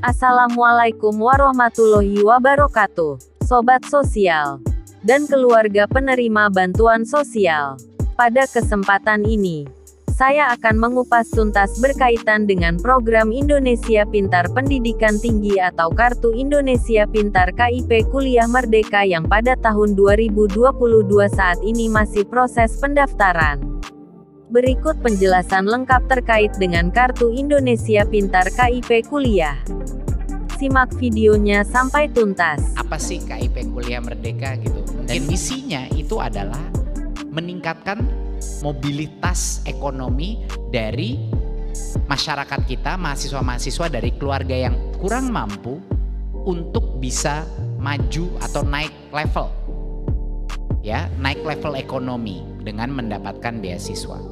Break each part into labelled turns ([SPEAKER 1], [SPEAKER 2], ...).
[SPEAKER 1] Assalamualaikum warahmatullahi wabarakatuh, Sobat Sosial dan keluarga penerima bantuan sosial. Pada kesempatan ini, saya akan mengupas tuntas berkaitan dengan program Indonesia Pintar Pendidikan Tinggi atau Kartu Indonesia Pintar KIP Kuliah Merdeka yang pada tahun 2022 saat ini masih proses pendaftaran. Berikut penjelasan lengkap terkait dengan Kartu Indonesia Pintar KIP Kuliah. Simak videonya sampai tuntas.
[SPEAKER 2] Apa sih KIP Kuliah Merdeka gitu? Dan misinya itu adalah meningkatkan mobilitas ekonomi dari masyarakat kita, mahasiswa-mahasiswa dari keluarga yang kurang mampu untuk bisa maju atau naik level. Ya, naik level ekonomi dengan mendapatkan beasiswa.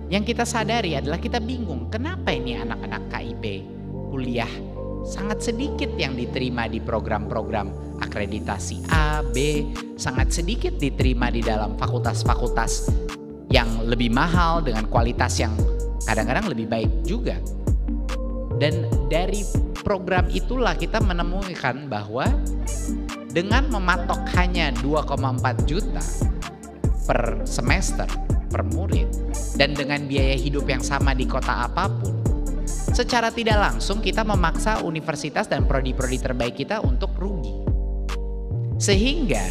[SPEAKER 2] Yang kita sadari adalah kita bingung, kenapa ini anak-anak KIP kuliah sangat sedikit yang diterima di program-program akreditasi A, B, sangat sedikit diterima di dalam fakultas-fakultas yang lebih mahal dengan kualitas yang kadang-kadang lebih baik juga. Dan dari program itulah kita menemukan bahwa dengan mematok hanya 2,4 juta per semester, per murid, dan dengan biaya hidup yang sama di kota apapun, secara tidak langsung kita memaksa universitas dan prodi-prodi terbaik kita untuk rugi. Sehingga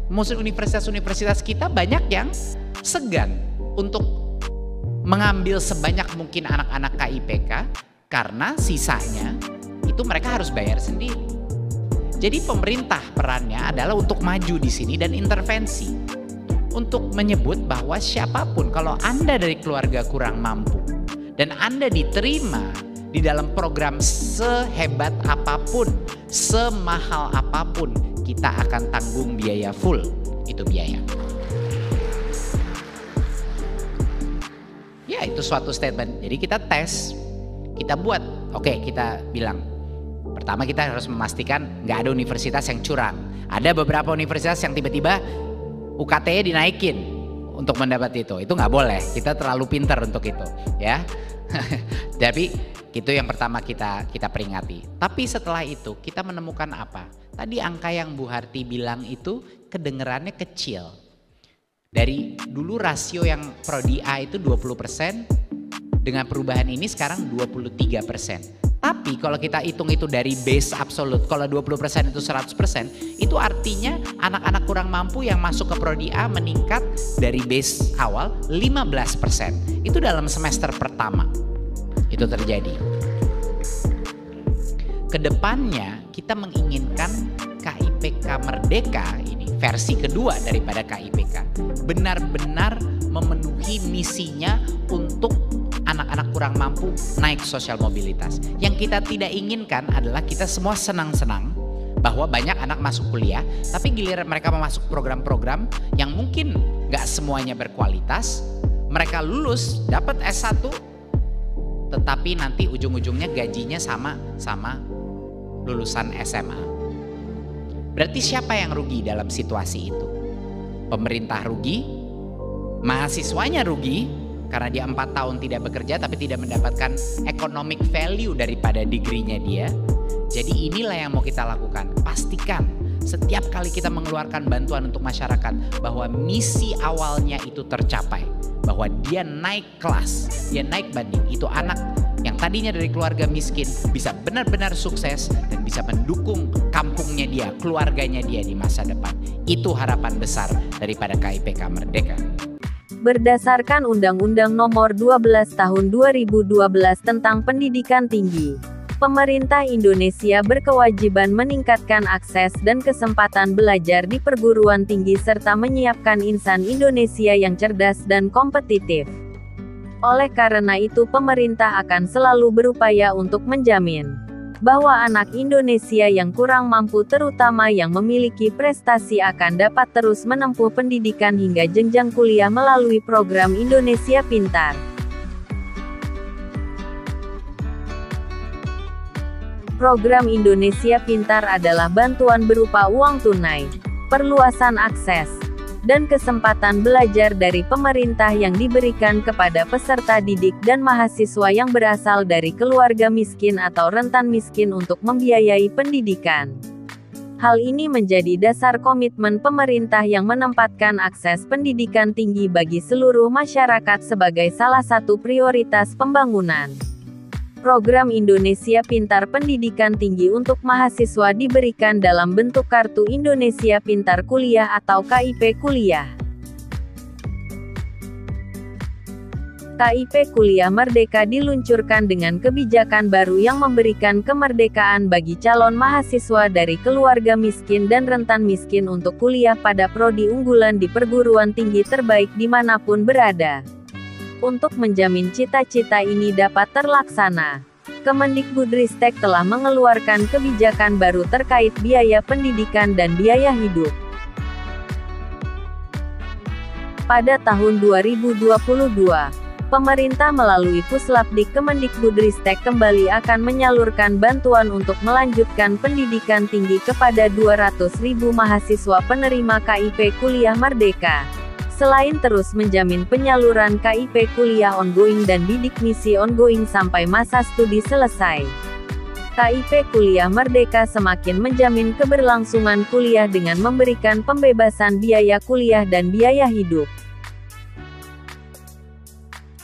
[SPEAKER 2] universitas-universitas kita banyak yang segan untuk mengambil sebanyak mungkin anak-anak KIPK karena sisanya itu mereka harus bayar sendiri. Jadi pemerintah perannya adalah untuk maju di sini dan intervensi. Untuk menyebut bahwa siapapun kalau Anda dari keluarga kurang mampu dan Anda diterima di dalam program sehebat apapun, semahal apapun, kita akan tanggung biaya full. Itu biaya. Ya, itu suatu statement. Jadi kita tes, kita buat. Oke, kita bilang. Pertama kita harus memastikan nggak ada universitas yang curang. Ada beberapa universitas yang tiba-tiba UKT-nya dinaikin untuk mendapat itu nggak boleh. Kita terlalu pintar untuk itu, ya. Tapi itu yang pertama kita peringati. Tapi setelah itu kita menemukan apa? Tadi angka yang Bu Harti bilang itu kedengerannya kecil. Dari dulu rasio yang prodi A itu 20%, dengan perubahan ini sekarang 23%. Tapi kalau kita hitung itu dari base absolut, kalau 20% itu 100%, itu artinya anak-anak kurang mampu yang masuk ke prodi A meningkat dari base awal 15%. Itu dalam semester pertama. Itu terjadi. Kedepannya kita menginginkan KIPK Merdeka, ini versi kedua daripada KIPK, benar-benar memenuhi misinya untuk anak-anak kurang mampu naik sosial mobilitas. Yang kita tidak inginkan adalah kita semua senang-senang bahwa banyak anak masuk kuliah, tapi giliran mereka masuk program-program yang mungkin gak semuanya berkualitas, mereka lulus dapat S1, tetapi nanti ujung-ujungnya gajinya sama lulusan SMA. Berarti siapa yang rugi dalam situasi itu? Pemerintah rugi, mahasiswanya rugi, karena dia 4 tahun tidak bekerja tapi tidak mendapatkan economic value daripada degree-nya dia. Jadi inilah yang mau kita lakukan. Pastikan setiap kali kita mengeluarkan bantuan untuk masyarakat bahwa misi awalnya itu tercapai. Bahwa dia naik kelas, dia naik banding. Itu anak yang tadinya dari keluarga miskin bisa benar-benar sukses dan bisa mendukung kampungnya dia, keluarganya dia di masa depan. Itu harapan besar daripada KIPK Merdeka.
[SPEAKER 1] Berdasarkan Undang-Undang Nomor 12 Tahun 2012 tentang Pendidikan Tinggi, pemerintah Indonesia berkewajiban meningkatkan akses dan kesempatan belajar di perguruan tinggi serta menyiapkan insan Indonesia yang cerdas dan kompetitif. Oleh karena itu pemerintah akan selalu berupaya untuk menjamin bahwa anak Indonesia yang kurang mampu terutama yang memiliki prestasi akan dapat terus menempuh pendidikan hingga jenjang kuliah melalui program Indonesia Pintar. Program Indonesia Pintar adalah bantuan berupa uang tunai, perluasan akses, dan kesempatan belajar dari pemerintah yang diberikan kepada peserta didik dan mahasiswa yang berasal dari keluarga miskin atau rentan miskin untuk membiayai pendidikan. Hal ini menjadi dasar komitmen pemerintah yang menempatkan akses pendidikan tinggi bagi seluruh masyarakat sebagai salah satu prioritas pembangunan. Program Indonesia Pintar Pendidikan Tinggi untuk mahasiswa diberikan dalam bentuk Kartu Indonesia Pintar Kuliah atau KIP Kuliah. KIP Kuliah Merdeka diluncurkan dengan kebijakan baru yang memberikan kemerdekaan bagi calon mahasiswa dari keluarga miskin dan rentan miskin untuk kuliah pada prodi unggulan di perguruan tinggi terbaik dimanapun berada. Untuk menjamin cita-cita ini dapat terlaksana, Kemendikbudristek telah mengeluarkan kebijakan baru terkait biaya pendidikan dan biaya hidup. Pada tahun 2022, pemerintah melalui Puslapdik Kemendikbudristek kembali akan menyalurkan bantuan untuk melanjutkan pendidikan tinggi kepada 200.000 mahasiswa penerima KIP Kuliah Merdeka. Selain terus menjamin penyaluran KIP kuliah ongoing dan bidik misi ongoing sampai masa studi selesai, KIP Kuliah Merdeka semakin menjamin keberlangsungan kuliah dengan memberikan pembebasan biaya kuliah dan biaya hidup.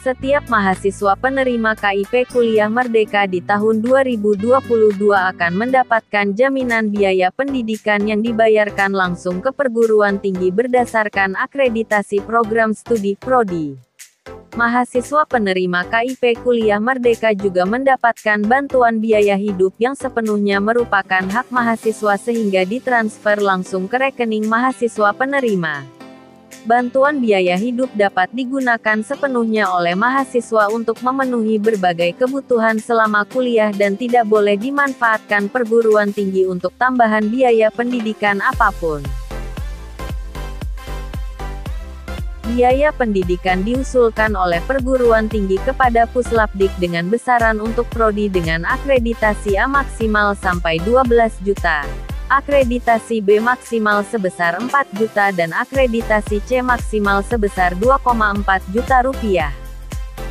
[SPEAKER 1] Setiap mahasiswa penerima KIP Kuliah Merdeka di tahun 2022 akan mendapatkan jaminan biaya pendidikan yang dibayarkan langsung ke perguruan tinggi berdasarkan akreditasi program studi prodi. Mahasiswa penerima KIP Kuliah Merdeka juga mendapatkan bantuan biaya hidup yang sepenuhnya merupakan hak mahasiswa sehingga ditransfer langsung ke rekening mahasiswa penerima. Bantuan biaya hidup dapat digunakan sepenuhnya oleh mahasiswa untuk memenuhi berbagai kebutuhan selama kuliah dan tidak boleh dimanfaatkan perguruan tinggi untuk tambahan biaya pendidikan apapun. Biaya pendidikan diusulkan oleh perguruan tinggi kepada Puslapdik dengan besaran untuk prodi dengan akreditasi A maksimal sampai 12 juta. Akreditasi B maksimal sebesar 4 juta dan akreditasi C maksimal sebesar 2,4 juta rupiah.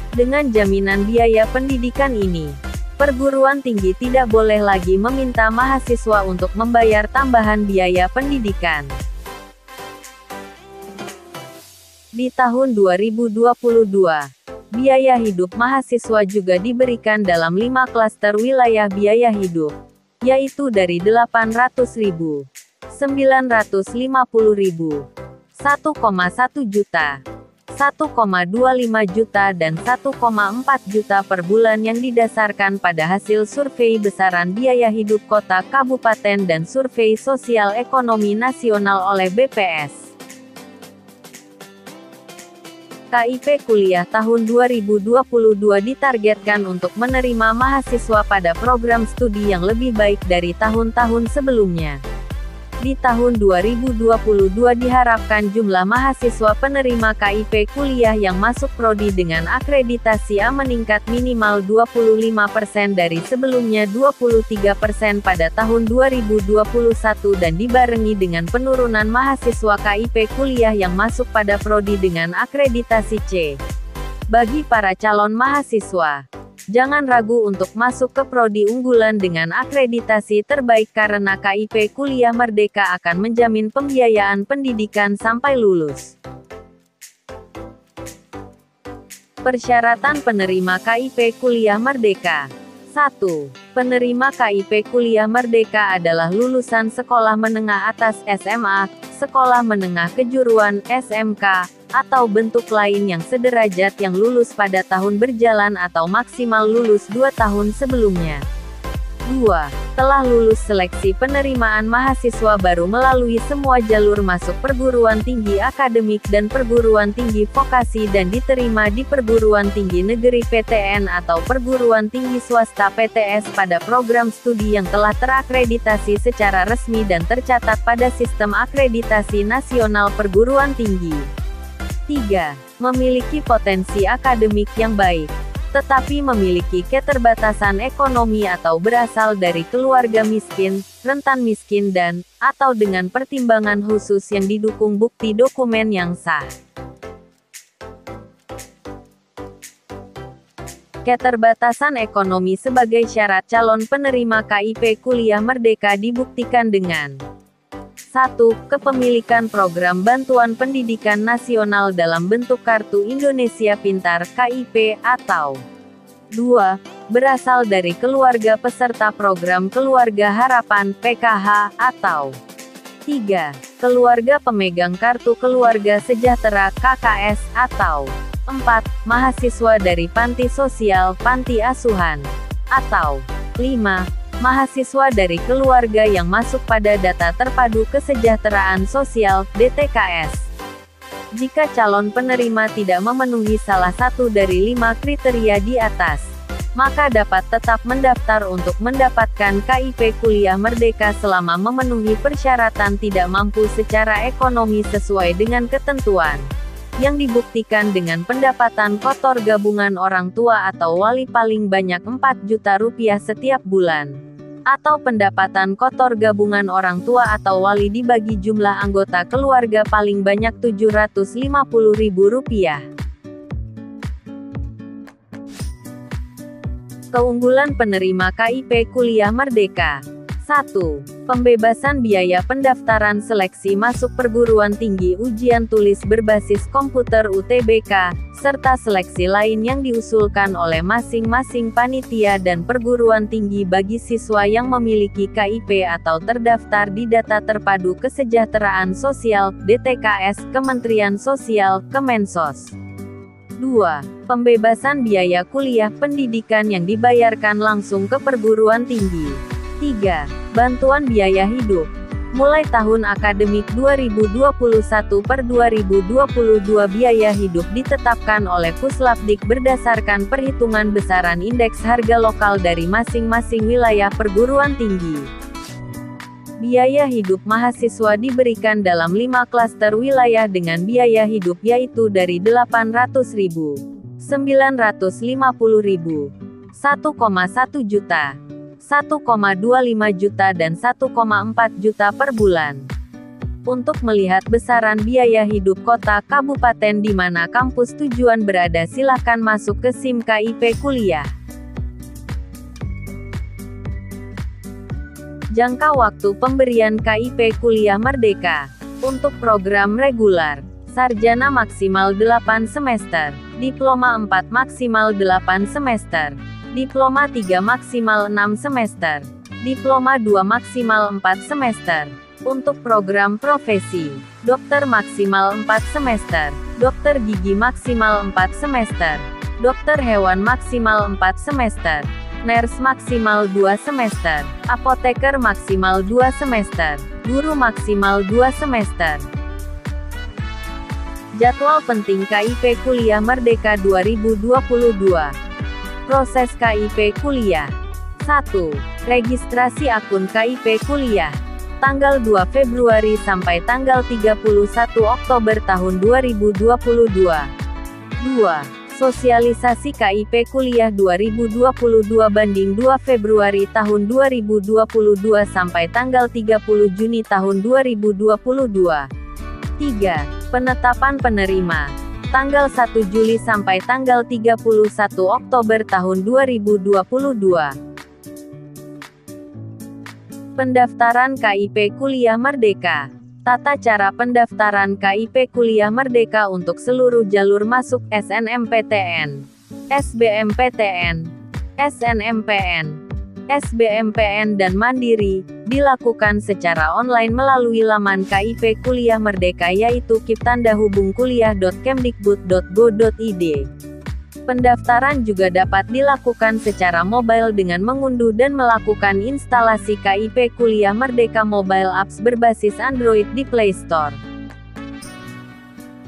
[SPEAKER 1] Dengan jaminan biaya pendidikan ini, perguruan tinggi tidak boleh lagi meminta mahasiswa untuk membayar tambahan biaya pendidikan. Di tahun 2022, biaya hidup mahasiswa juga diberikan dalam 5 klaster wilayah biaya hidup, yaitu dari 800.000, 950.000, 1,1 juta, 1,25 juta dan 1,4 juta per bulan yang didasarkan pada hasil survei besaran biaya hidup kota kabupaten dan survei sosial ekonomi nasional oleh BPS. KIP Kuliah tahun 2022 ditargetkan untuk menerima mahasiswa pada program studi yang lebih baik dari tahun-tahun sebelumnya. Di tahun 2022 diharapkan jumlah mahasiswa penerima KIP kuliah yang masuk prodi dengan akreditasi A meningkat minimal 25% dari sebelumnya 23% pada tahun 2021 dan dibarengi dengan penurunan mahasiswa KIP kuliah yang masuk pada prodi dengan akreditasi C. Bagi para calon mahasiswa, jangan ragu untuk masuk ke prodi unggulan dengan akreditasi terbaik karena KIP Kuliah Merdeka akan menjamin pembiayaan pendidikan sampai lulus. Persyaratan penerima KIP Kuliah Merdeka. 1. Penerima KIP Kuliah Merdeka adalah lulusan sekolah menengah atas SMA, sekolah menengah kejuruan SMK, atau bentuk lain yang sederajat yang lulus pada tahun berjalan atau maksimal lulus 2 tahun sebelumnya. 2. Telah lulus seleksi penerimaan mahasiswa baru melalui semua jalur masuk perguruan tinggi akademik dan perguruan tinggi vokasi dan diterima di perguruan tinggi negeri PTN atau perguruan tinggi swasta PTS pada program studi yang telah terakreditasi secara resmi dan tercatat pada Sistem Akreditasi Nasional Perguruan Tinggi. 3. Memiliki potensi akademik yang baik. tetapi memiliki keterbatasan ekonomi atau berasal dari keluarga miskin, rentan miskin atau dengan pertimbangan khusus yang didukung bukti dokumen yang sah. Keterbatasan ekonomi sebagai syarat calon penerima KIP Kuliah Merdeka dibuktikan dengan 1. Kepemilikan program bantuan pendidikan nasional dalam bentuk Kartu Indonesia Pintar (KIP) atau 2. Berasal dari keluarga peserta program Keluarga Harapan (PKH) atau 3. Keluarga pemegang Kartu Keluarga Sejahtera (KKS) atau 4. Mahasiswa dari panti sosial, panti asuhan atau 5. Mahasiswa dari keluarga yang masuk pada Data Terpadu Kesejahteraan Sosial (DTKS). Jika calon penerima tidak memenuhi salah satu dari 5 kriteria di atas, maka dapat tetap mendaftar untuk mendapatkan KIP Kuliah Merdeka selama memenuhi persyaratan tidak mampu secara ekonomi sesuai dengan ketentuan yang dibuktikan dengan pendapatan kotor gabungan orang tua atau wali paling banyak Rp4 juta setiap bulan, atau pendapatan kotor gabungan orang tua atau wali dibagi jumlah anggota keluarga paling banyak Rp750.000. Keunggulan penerima KIP Kuliah Merdeka. 1. Pembebasan biaya pendaftaran seleksi masuk perguruan tinggi ujian tulis berbasis komputer UTBK, serta seleksi lain yang diusulkan oleh masing-masing panitia dan perguruan tinggi bagi siswa yang memiliki KIP atau terdaftar di Data Terpadu Kesejahteraan Sosial (DTKS) Kementerian Sosial, Kemensos. 2. Pembebasan biaya kuliah pendidikan yang dibayarkan langsung ke perguruan tinggi. 3. Bantuan biaya hidup. Mulai tahun akademik 2021/2022 biaya hidup ditetapkan oleh Puslapdik berdasarkan perhitungan besaran indeks harga lokal dari masing-masing wilayah perguruan tinggi. Biaya hidup mahasiswa diberikan dalam 5 klaster wilayah dengan biaya hidup yaitu dari Rp800.000, Rp950.000, Rp1,1 juta, Rp1,25 juta dan Rp1,4 juta per bulan. Untuk melihat besaran biaya hidup kota kabupaten di mana kampus tujuan berada silakan masuk ke SIM KIP Kuliah. Jangka waktu pemberian KIP Kuliah Merdeka. Untuk program regular, sarjana maksimal 8 semester, diploma 4 maksimal 8 semester, diploma 3 maksimal 6 semester, diploma 2 maksimal 4 semester. Untuk program profesi, dokter maksimal 4 semester, dokter gigi maksimal 4 semester, dokter hewan maksimal 4 semester, nurse maksimal 2 semester, apoteker maksimal 2 semester, guru maksimal 2 semester. Jadwal penting KIP Kuliah Merdeka 2022. Proses KIP Kuliah. 1. Registrasi akun KIP Kuliah. Tanggal 2 Februari sampai tanggal 31 Oktober tahun 2022. 2. Sosialisasi KIP Kuliah 2022 banding 2 Februari tahun 2022 sampai tanggal 30 Juni tahun 2022. 3. Penetapan penerima. Tanggal 1 Juli sampai tanggal 31 Oktober tahun 2022. Pendaftaran KIP Kuliah Merdeka. Tata cara pendaftaran KIP Kuliah Merdeka untuk seluruh jalur masuk SNMPTN, SBMPTN, SNMPN, SBMPN dan Mandiri, dilakukan secara online melalui laman KIP Kuliah Merdeka yaitu kiptandahubungkuliah.kemdikbud.go.id. Pendaftaran juga dapat dilakukan secara mobile dengan mengunduh dan melakukan instalasi KIP Kuliah Merdeka Mobile Apps berbasis Android di Play Store.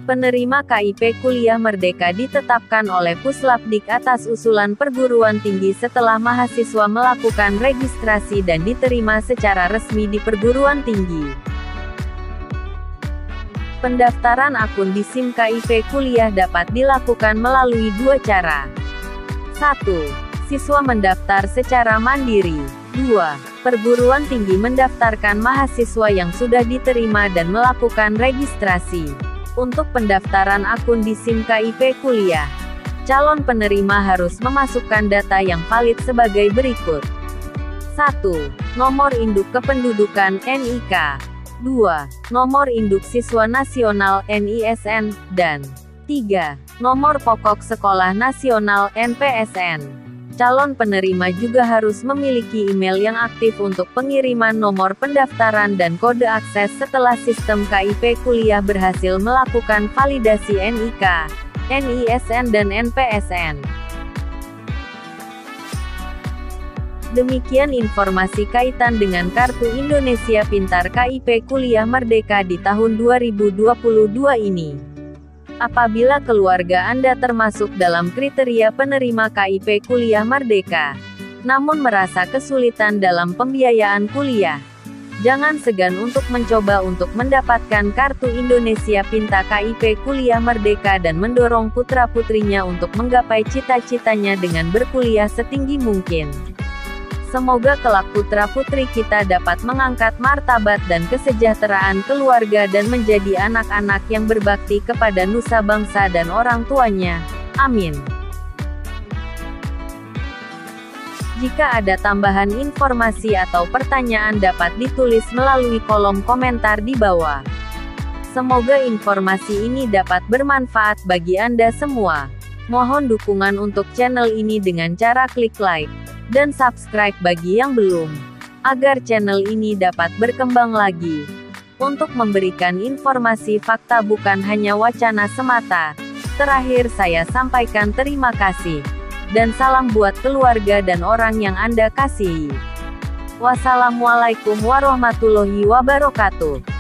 [SPEAKER 1] Penerima KIP Kuliah Merdeka ditetapkan oleh Puslapdik atas usulan perguruan tinggi setelah mahasiswa melakukan registrasi dan diterima secara resmi di perguruan tinggi. Pendaftaran akun di SIM KIP Kuliah dapat dilakukan melalui 2 cara. 1. 1. Siswa mendaftar secara mandiri. 2. Perguruan tinggi mendaftarkan mahasiswa yang sudah diterima dan melakukan registrasi. Untuk pendaftaran akun di SIM KIP kuliah, calon penerima harus memasukkan data yang valid sebagai berikut. 1. Nomor induk kependudukan NIK. 2. Nomor induk siswa nasional NISN, dan 3. Nomor pokok sekolah nasional NPSN. Calon penerima juga harus memiliki email yang aktif untuk pengiriman nomor pendaftaran dan kode akses setelah sistem KIP kuliah berhasil melakukan validasi NIK, NISN dan NPSN. Demikian informasi kaitan dengan Kartu Indonesia Pintar KIP Kuliah Merdeka di tahun 2022 ini. Apabila keluarga Anda termasuk dalam kriteria penerima KIP Kuliah Merdeka, namun merasa kesulitan dalam pembiayaan kuliah, jangan segan untuk mencoba untuk mendapatkan Kartu Indonesia Pintar KIP Kuliah Merdeka dan mendorong putra-putrinya untuk menggapai cita-citanya dengan berkuliah setinggi mungkin. Semoga kelak putra-putri kita dapat mengangkat martabat dan kesejahteraan keluarga dan menjadi anak-anak yang berbakti kepada nusa bangsa dan orang tuanya. Amin. Jika ada tambahan informasi atau pertanyaan dapat ditulis melalui kolom komentar di bawah. Semoga informasi ini dapat bermanfaat bagi Anda semua. Mohon dukungan untuk channel ini dengan cara klik like dan subscribe bagi yang belum, agar channel ini dapat berkembang lagi untuk memberikan informasi fakta bukan hanya wacana semata. Terakhir saya sampaikan terima kasih dan salam buat keluarga dan orang yang Anda kasihi. Wassalamualaikum warahmatullahi wabarakatuh.